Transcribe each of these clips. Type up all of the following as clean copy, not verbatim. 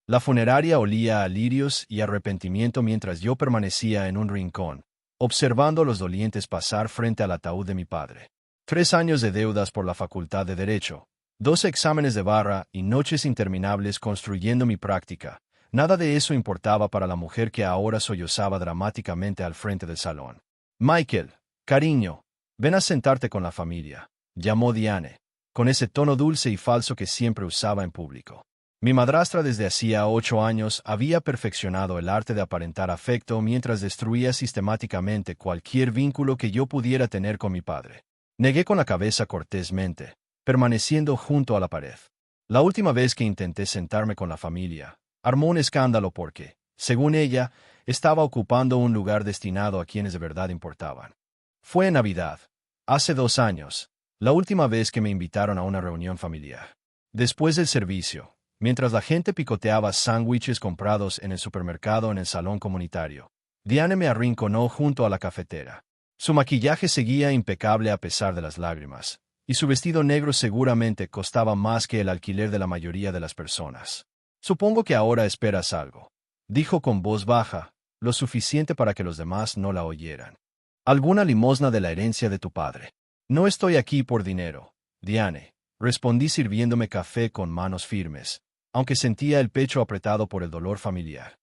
La funeraria olía a lirios y arrepentimiento mientras yo permanecía en un rincón, observando a los dolientes pasar frente al ataúd de mi padre. 3 años de deudas por la Facultad de Derecho, 2 exámenes de barra y noches interminables construyendo mi práctica. Nada de eso importaba para la mujer que ahora sollozaba dramáticamente al frente del salón. Michael, cariño, ven a sentarte con la familia, llamó Diane, con ese tono dulce y falso que siempre usaba en público. Mi madrastra desde hacía 8 años había perfeccionado el arte de aparentar afecto mientras destruía sistemáticamente cualquier vínculo que yo pudiera tener con mi padre. Negué con la cabeza cortésmente, permaneciendo junto a la pared. La última vez que intenté sentarme con la familia, armó un escándalo porque, según ella, estaba ocupando un lugar destinado a quienes de verdad importaban. Fue en Navidad, hace 2 años, la última vez que me invitaron a una reunión familiar. Después del servicio, mientras la gente picoteaba sándwiches comprados en el supermercado en el salón comunitario, Diane me arrinconó junto a la cafetera. Su maquillaje seguía impecable a pesar de las lágrimas, y su vestido negro seguramente costaba más que el alquiler de la mayoría de las personas. Supongo que ahora esperas algo, dijo con voz baja, lo suficiente para que los demás no la oyeran. Alguna limosna de la herencia de tu padre. No estoy aquí por dinero, Diane, respondí sirviéndome café con manos firmes, aunque sentía el pecho apretado por el dolor familiar.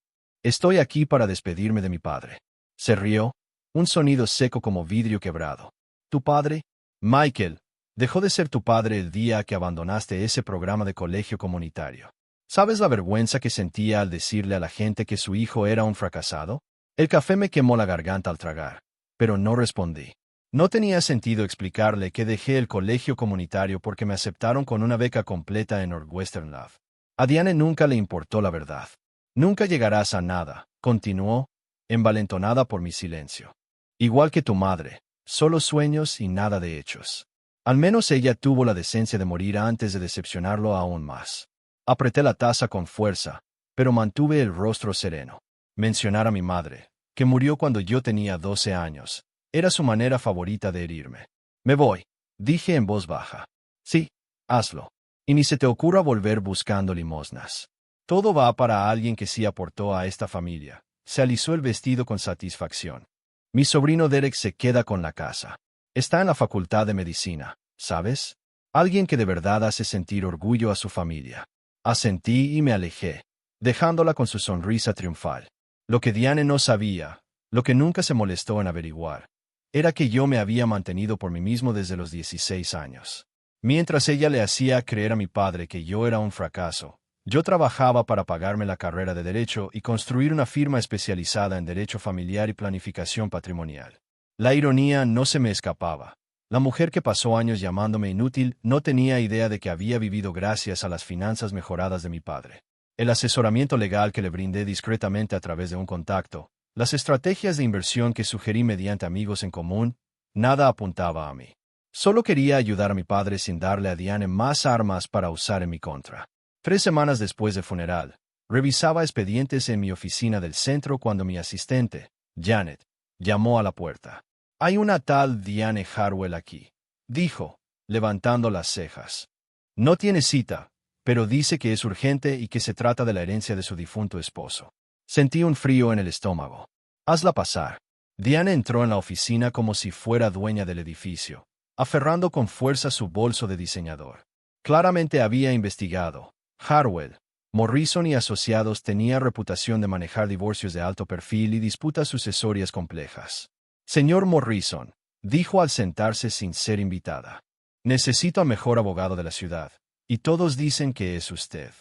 Estoy aquí para despedirme de mi padre. Se rió, un sonido seco como vidrio quebrado. ¿Tu padre? Michael, dejó de ser tu padre el día que abandonaste ese programa de colegio comunitario. ¿Sabes la vergüenza que sentía al decirle a la gente que su hijo era un fracasado? El café me quemó la garganta al tragar, pero no respondí. No tenía sentido explicarle que dejé el colegio comunitario porque me aceptaron con una beca completa en Northwestern Love. A Diane nunca le importó la verdad. Nunca llegarás a nada, continuó, envalentonada por mi silencio. Igual que tu madre, solo sueños y nada de hechos. Al menos ella tuvo la decencia de morir antes de decepcionarlo aún más. Apreté la taza con fuerza, pero mantuve el rostro sereno. Mencionar a mi madre, que murió cuando yo tenía 12 años, era su manera favorita de herirme. Me voy, dije en voz baja. Sí, hazlo. Y ni se te ocurra volver buscando limosnas. Todo va para alguien que sí aportó a esta familia. Se alisó el vestido con satisfacción. Mi sobrino Derek se queda con la casa. Está en la facultad de medicina, ¿sabes? Alguien que de verdad hace sentir orgullo a su familia. Asentí y me alejé, dejándola con su sonrisa triunfal. Lo que Diane no sabía, lo que nunca se molestó en averiguar, era que yo me había mantenido por mí mismo desde los 16 años. Mientras ella le hacía creer a mi padre que yo era un fracaso, yo trabajaba para pagarme la carrera de Derecho y construir una firma especializada en Derecho Familiar y Planificación Patrimonial. La ironía no se me escapaba. La mujer que pasó años llamándome inútil no tenía idea de que había vivido gracias a las finanzas mejoradas de mi padre. El asesoramiento legal que le brindé discretamente a través de un contacto, las estrategias de inversión que sugerí mediante amigos en común, nada apuntaba a mí. Solo quería ayudar a mi padre sin darle a Diane más armas para usar en mi contra. 3 semanas después del funeral, revisaba expedientes en mi oficina del centro cuando mi asistente, Janet, llamó a la puerta. «Hay una tal Diane Harwell aquí», dijo, levantando las cejas. «No tiene cita, pero dice que es urgente y que se trata de la herencia de su difunto esposo». Sentí un frío en el estómago. «Hazla pasar». Diane entró en la oficina como si fuera dueña del edificio, aferrando con fuerza su bolso de diseñador. Claramente había investigado. Harwell, Morrison y Asociados tenía reputación de manejar divorcios de alto perfil y disputas sucesorias complejas. «Señor Morrison», dijo al sentarse sin ser invitada. «Necesito al mejor abogado de la ciudad, y todos dicen que es usted».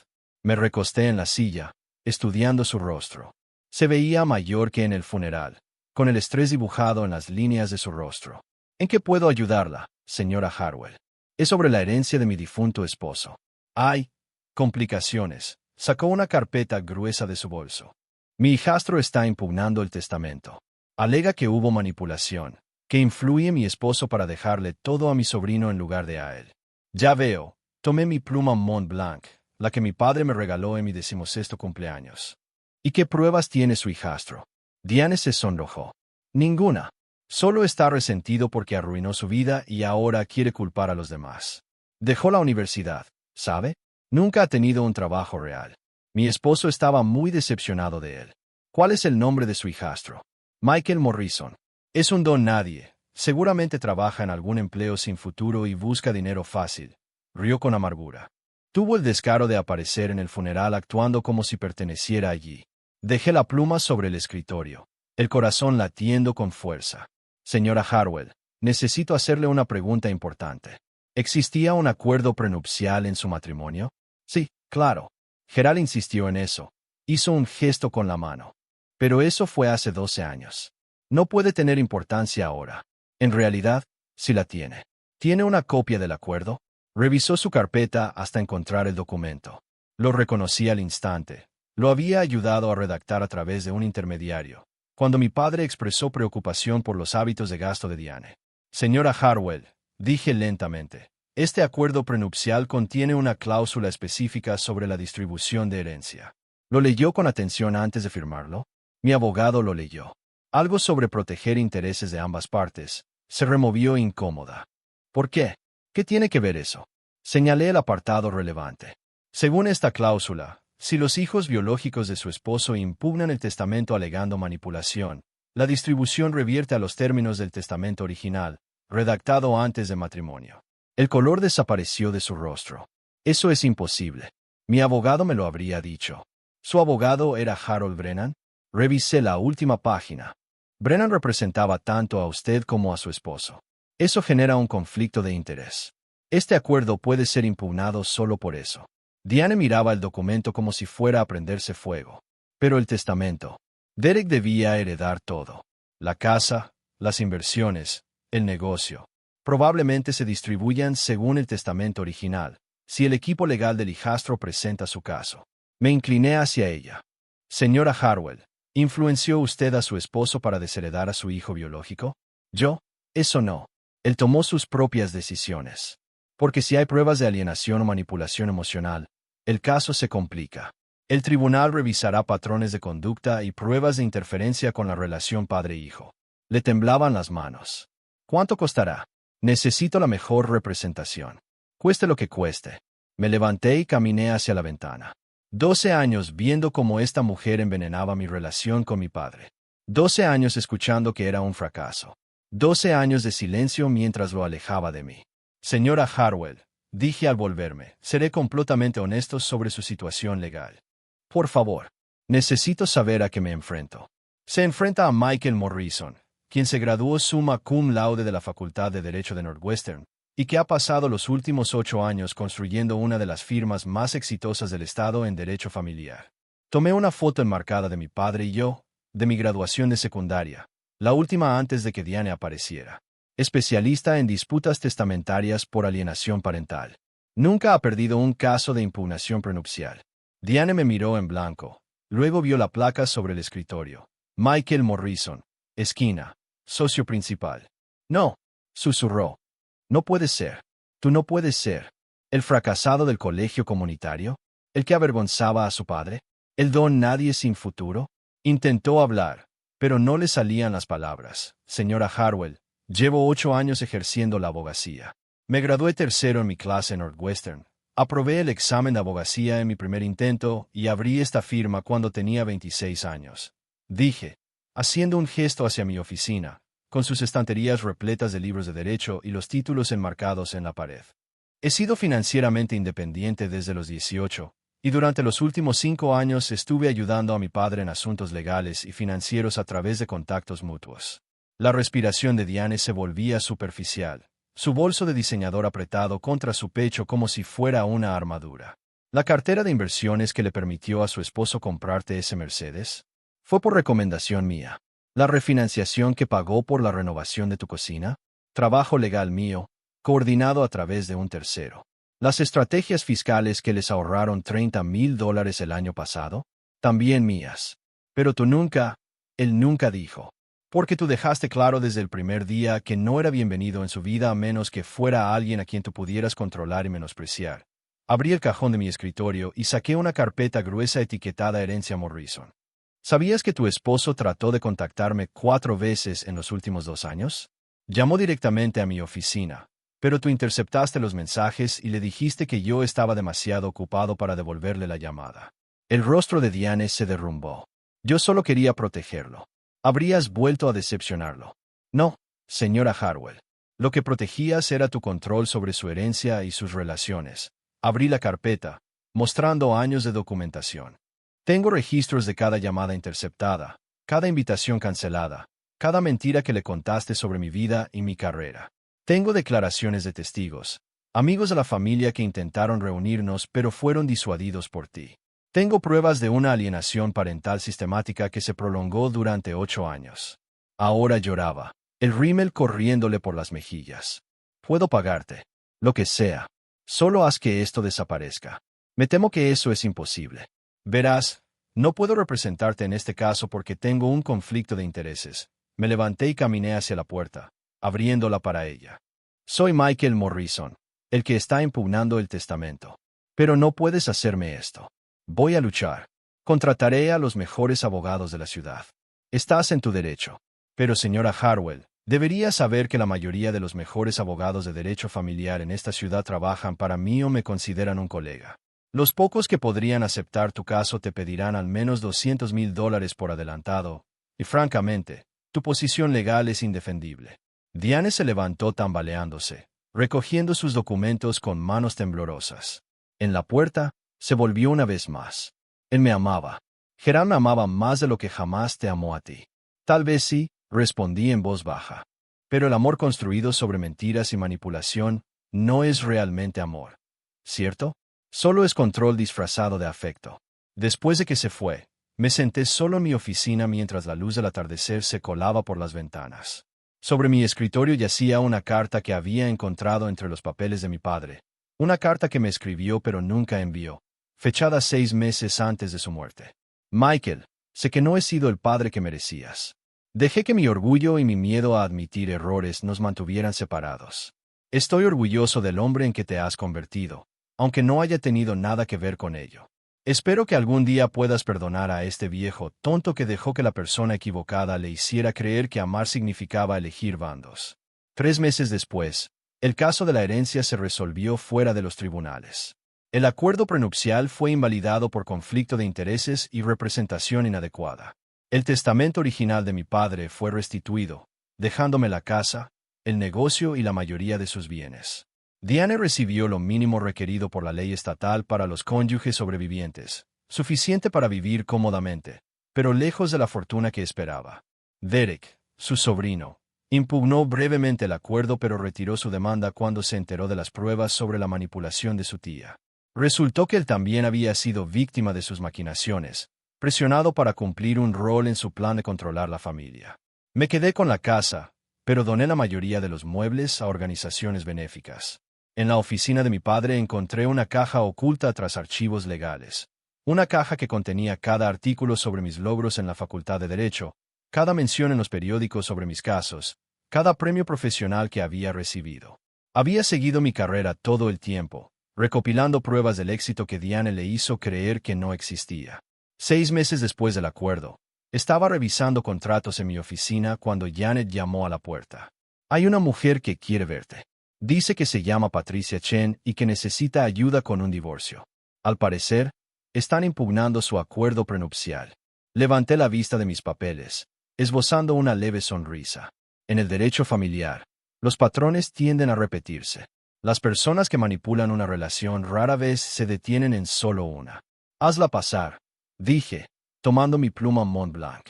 Me recosté en la silla, estudiando su rostro. Se veía mayor que en el funeral, con el estrés dibujado en las líneas de su rostro. «¿En qué puedo ayudarla, señora Harwell?» «Es sobre la herencia de mi difunto esposo». «Hay complicaciones». Sacó una carpeta gruesa de su bolso. «Mi hijastro está impugnando el testamento. Alega que hubo manipulación, que influye mi esposo para dejarle todo a mi sobrino en lugar de a él». «Ya veo». Tomé mi pluma Mont Blanc, la que mi padre me regaló en mi 16º cumpleaños. «¿Y qué pruebas tiene su hijastro?» Diane se sonrojó. «Ninguna. Solo está resentido porque arruinó su vida y ahora quiere culpar a los demás. Dejó la universidad, ¿sabe? Nunca ha tenido un trabajo real. Mi esposo estaba muy decepcionado de él. ¿Cuál es el nombre de su hijastro? Michael Morrison. Es un don nadie. Seguramente trabaja en algún empleo sin futuro y busca dinero fácil. Rió con amargura. Tuvo el descaro de aparecer en el funeral actuando como si perteneciera allí. Dejé la pluma sobre el escritorio, el corazón latiendo con fuerza. Señora Harwell, necesito hacerle una pregunta importante. ¿Existía un acuerdo prenupcial en su matrimonio? Sí, claro. Gerald insistió en eso. Hizo un gesto con la mano. Pero eso fue hace 12 años. No puede tener importancia ahora. En realidad, sí la tiene. ¿Tiene una copia del acuerdo? Revisó su carpeta hasta encontrar el documento. Lo reconocí al instante. Lo había ayudado a redactar a través de un intermediario, cuando mi padre expresó preocupación por los hábitos de gasto de Diane. Señora Harwell, dije lentamente, este acuerdo prenupcial contiene una cláusula específica sobre la distribución de herencia. ¿Lo leyó con atención antes de firmarlo? Mi abogado lo leyó. Algo sobre proteger intereses de ambas partes. Se removió incómoda. ¿Por qué? ¿Qué tiene que ver eso? Señalé el apartado relevante. Según esta cláusula, si los hijos biológicos de su esposo impugnan el testamento alegando manipulación, la distribución revierte a los términos del testamento original, redactado antes de matrimonio. El color desapareció de su rostro. Eso es imposible. Mi abogado me lo habría dicho. ¿Su abogado era Harold Brennan? Revisé la última página. Brennan representaba tanto a usted como a su esposo. Eso genera un conflicto de interés. Este acuerdo puede ser impugnado solo por eso. Diane miraba el documento como si fuera a prenderse fuego. Pero el testamento. Derek debía heredar todo. La casa, las inversiones, el negocio. Probablemente se distribuyan según el testamento original, si el equipo legal del hijastro presenta su caso. Me incliné hacia ella. Señora Harwell, ¿influenció usted a su esposo para desheredar a su hijo biológico? Yo, eso no. Él tomó sus propias decisiones. Porque si hay pruebas de alienación o manipulación emocional, el caso se complica. El tribunal revisará patrones de conducta y pruebas de interferencia con la relación padre-hijo. Le temblaban las manos. ¿Cuánto costará? Necesito la mejor representación. Cueste lo que cueste. Me levanté y caminé hacia la ventana. 12 años viendo cómo esta mujer envenenaba mi relación con mi padre. 12 años escuchando que era un fracaso. 12 años de silencio mientras lo alejaba de mí. Señora Harwell, dije al volverme, seré completamente honesto sobre su situación legal. Por favor, necesito saber a qué me enfrento. Se enfrenta a Michael Morrison, quien se graduó summa cum laude de la Facultad de Derecho de Northwestern, y que ha pasado los últimos 8 años construyendo una de las firmas más exitosas del estado en derecho familiar. Tomé una foto enmarcada de mi padre y yo, de mi graduación de secundaria, la última antes de que Diane apareciera. Especialista en disputas testamentarias por alienación parental. Nunca ha perdido un caso de impugnación prenupcial. Diane me miró en blanco. Luego vio la placa sobre el escritorio. Michael Morrison, esquina, socio principal. No, susurró. No puede ser. Tú no puedes ser. ¿El fracasado del colegio comunitario? ¿El que avergonzaba a su padre? ¿El don nadie sin futuro? Intentó hablar, pero no le salían las palabras. Señora Harwell, llevo 8 años ejerciendo la abogacía. Me gradué tercero en mi clase en Northwestern. Aprobé el examen de abogacía en mi primer intento y abrí esta firma cuando tenía 26 años. Dije, haciendo un gesto hacia mi oficina, con sus estanterías repletas de libros de derecho y los títulos enmarcados en la pared. He sido financieramente independiente desde los 18, y durante los últimos 5 años estuve ayudando a mi padre en asuntos legales y financieros a través de contactos mutuos. La respiración de Diane se volvía superficial, su bolso de diseñador apretado contra su pecho como si fuera una armadura. ¿La cartera de inversiones que le permitió a su esposo comprarte ese Mercedes? Fue por recomendación mía. ¿La refinanciación que pagó por la renovación de tu cocina? Trabajo legal mío, coordinado a través de un tercero. ¿Las estrategias fiscales que les ahorraron $30,000 el año pasado? También mías. Pero tú nunca, él nunca dijo. Porque tú dejaste claro desde el primer día que no era bienvenido en su vida a menos que fuera alguien a quien tú pudieras controlar y menospreciar. Abrí el cajón de mi escritorio y saqué una carpeta gruesa etiquetada Herencia Morrison. ¿Sabías que tu esposo trató de contactarme 4 veces en los últimos 2 años? Llamó directamente a mi oficina, pero tú interceptaste los mensajes y le dijiste que yo estaba demasiado ocupado para devolverle la llamada. El rostro de Diane se derrumbó. Yo solo quería protegerlo. Habrías vuelto a decepcionarlo. No, señora Harwell. Lo que protegías era tu control sobre su herencia y sus relaciones. Abrí la carpeta, mostrando años de documentación. Tengo registros de cada llamada interceptada, cada invitación cancelada, cada mentira que le contaste sobre mi vida y mi carrera. Tengo declaraciones de testigos, amigos de la familia que intentaron reunirnos pero fueron disuadidos por ti. Tengo pruebas de una alienación parental sistemática que se prolongó durante 8 años. Ahora lloraba, el rímel corriéndole por las mejillas. Puedo pagarte. Lo que sea. Solo haz que esto desaparezca. Me temo que eso es imposible. Verás, no puedo representarte en este caso porque tengo un conflicto de intereses. Me levanté y caminé hacia la puerta, abriéndola para ella. Soy Michael Morrison, el que está impugnando el testamento. Pero no puedes hacerme esto. Voy a luchar. Contrataré a los mejores abogados de la ciudad. Estás en tu derecho. Pero señora Harwell, debería saber que la mayoría de los mejores abogados de derecho familiar en esta ciudad trabajan para mí o me consideran un colega. Los pocos que podrían aceptar tu caso te pedirán al menos $200,000 por adelantado, y francamente, tu posición legal es indefendible. Diane se levantó tambaleándose, recogiendo sus documentos con manos temblorosas. En la puerta, se volvió una vez más. Él me amaba. Gerard me amaba más de lo que jamás te amó a ti. Tal vez sí, respondí en voz baja. Pero el amor construido sobre mentiras y manipulación no es realmente amor. ¿Cierto? Solo es control disfrazado de afecto. Después de que se fue, me senté solo en mi oficina mientras la luz del atardecer se colaba por las ventanas. Sobre mi escritorio yacía una carta que había encontrado entre los papeles de mi padre. Una carta que me escribió pero nunca envió, fechada 6 meses antes de su muerte. Michael, sé que no he sido el padre que merecías. Dejé que mi orgullo y mi miedo a admitir errores nos mantuvieran separados. Estoy orgulloso del hombre en que te has convertido, aunque no haya tenido nada que ver con ello. Espero que algún día puedas perdonar a este viejo tonto que dejó que la persona equivocada le hiciera creer que amar significaba elegir bandos. 3 meses después, el caso de la herencia se resolvió fuera de los tribunales. El acuerdo prenupcial fue invalidado por conflicto de intereses y representación inadecuada. El testamento original de mi padre fue restituido, dejándome la casa, el negocio y la mayoría de sus bienes. Diane recibió lo mínimo requerido por la ley estatal para los cónyuges sobrevivientes, suficiente para vivir cómodamente, pero lejos de la fortuna que esperaba. Derek, su sobrino, impugnó brevemente el acuerdo pero retiró su demanda cuando se enteró de las pruebas sobre la manipulación de su tía. Resultó que él también había sido víctima de sus maquinaciones, presionado para cumplir un rol en su plan de controlar la familia. Me quedé con la casa, pero doné la mayoría de los muebles a organizaciones benéficas. En la oficina de mi padre encontré una caja oculta tras archivos legales. Una caja que contenía cada artículo sobre mis logros en la Facultad de Derecho, cada mención en los periódicos sobre mis casos, cada premio profesional que había recibido. Había seguido mi carrera todo el tiempo, recopilando pruebas del éxito que Diane le hizo creer que no existía. 6 meses después del acuerdo, estaba revisando contratos en mi oficina cuando Janet llamó a la puerta. Hay una mujer que quiere verte. Dice que se llama Patricia Chen y que necesita ayuda con un divorcio. Al parecer, están impugnando su acuerdo prenupcial. Levanté la vista de mis papeles, esbozando una leve sonrisa. En el derecho familiar, los patrones tienden a repetirse. Las personas que manipulan una relación rara vez se detienen en solo una. Hazla pasar, dije, tomando mi pluma Montblanc.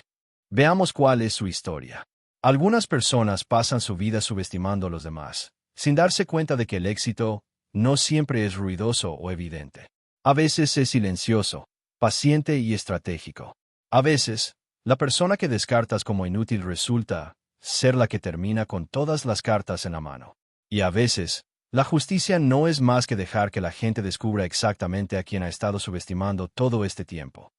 Veamos cuál es su historia. Algunas personas pasan su vida subestimando a los demás, sin darse cuenta de que el éxito no siempre es ruidoso o evidente. A veces es silencioso, paciente y estratégico. A veces, la persona que descartas como inútil resulta ser la que termina con todas las cartas en la mano. Y a veces, la justicia no es más que dejar que la gente descubra exactamente a quién ha estado subestimando todo este tiempo.